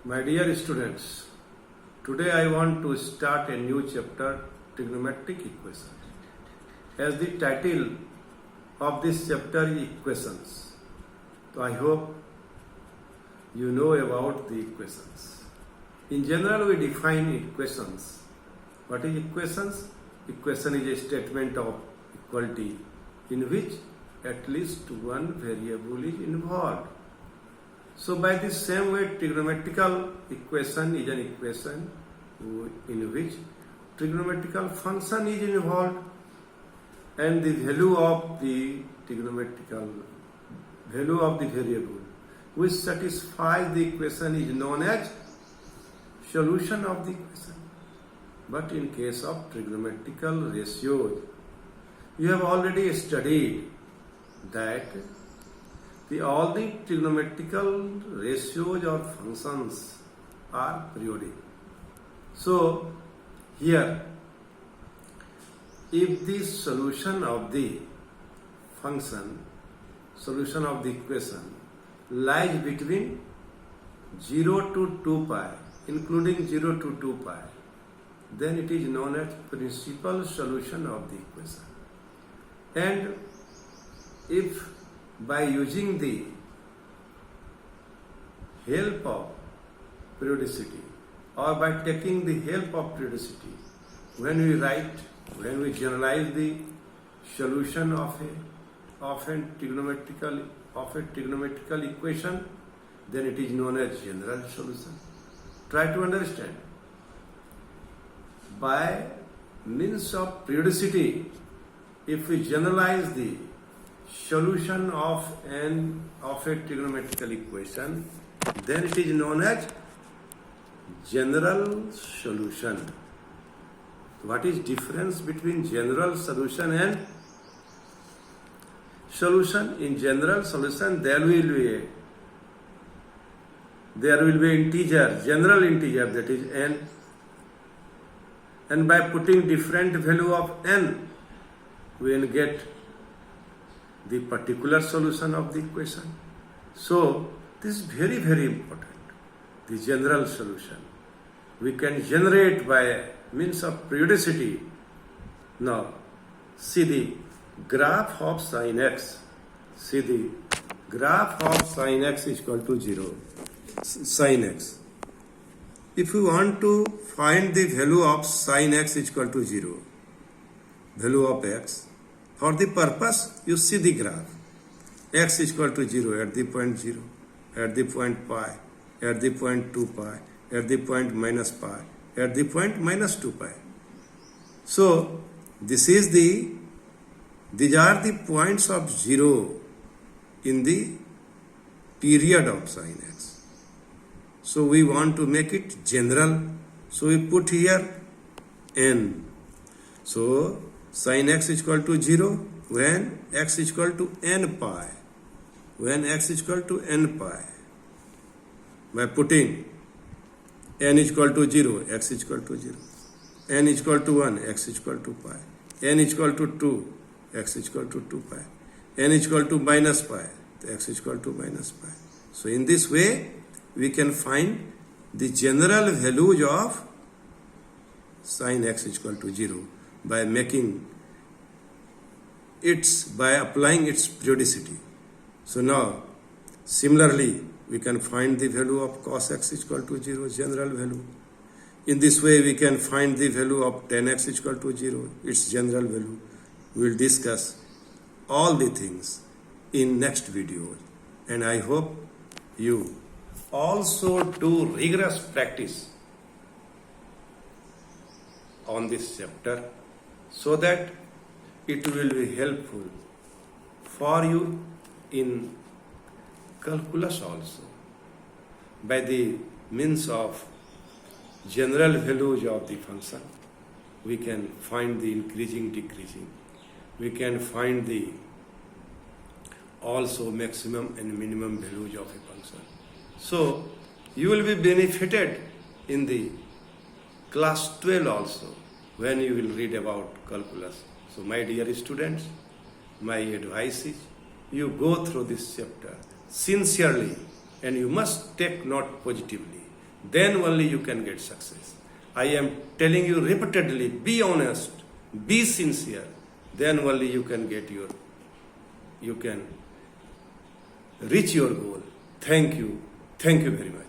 My dear students, today I want to start a new chapter, trigonometric equations. As the title of this chapter is equations, so I hope you know about the equations. In general, we define equations. What is equations? Equation is a statement of equality in which at least one variable is involved. So by the same way, trigonometrical equation is an equation in which trigonometrical function is involved, and the value of the trigonometrical value of the variable which satisfies the equation is known as solution of the equation. But in case of trigonometrical ratios, you have already studied that all the trigonometrical ratios or functions are periodic. So here, if the solution of the function, solution of the equation lies between 0 to 2 pi, including 0 to 2 pi, then it is known as principal solution of the equation. And if by using the help of periodicity or by taking the help of periodicity, when we generalize the solution of a trigonometrical equation, then it is known as general solution. Try to understand. By means of periodicity, if we generalize the solution of a trigonometrical equation, then it is known as general solution. What is difference between general solution and solution? In general solution, there will be integer, general integer, that is n, and by putting different value of n, we will get the particular solution of the equation. So this is very, very important. The general solution we can generate by means of periodicity. Now see the graph of sin x. See the graph of sin x is equal to 0. Sin x. If you want to find the value of sin x is equal to 0, value of x, for the purpose, you see the graph. X is equal to 0 at the point 0, at the point pi, at the point 2 pi, at the point minus pi, at the point minus 2 pi. So, these are the points of 0 in the period of sin x. So, we want to make it general. So, we put here n. So, sin x is equal to 0 when x is equal to n pi. When x is equal to n pi. By putting n is equal to 0, x is equal to 0. N is equal to 1, x is equal to pi. N is equal to 2, x is equal to 2 pi. N is equal to minus pi, x is equal to minus pi. So in this way, we can find the general values of sin x is equal to 0 by applying its periodicity. So now, similarly, we can find the value of cos x is equal to 0, general value. In this way, we can find the value of tan x is equal to 0, its general value. We will discuss all the things in next video. And I hope you also do rigorous practice on this chapter so that it will be helpful for you in calculus also. By the means of general values of the function, we can find the increasing, decreasing. We can find the also maximum and minimum values of a function. So you will be benefited in the class 12 also when you will read about calculus. So my dear students, my advice is you go through this chapter sincerely and you must take note positively. then only you can get success. I am telling you repeatedly, be honest, be sincere, then only you can reach your goal. Thank you very much.